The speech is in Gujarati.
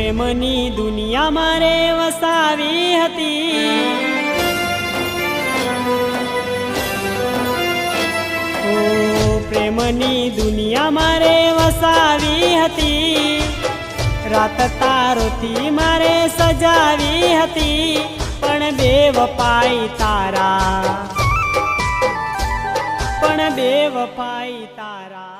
પ્રેમની દુનિયા મારે વસાવી હતી। ઓ પ્રેમની દુનિયા મારે વસાવી હતી। રાત તારોથી મારે સજાવી હતી, પણ બેવફાઈ તારા, પણ બેવફાઈ તારા।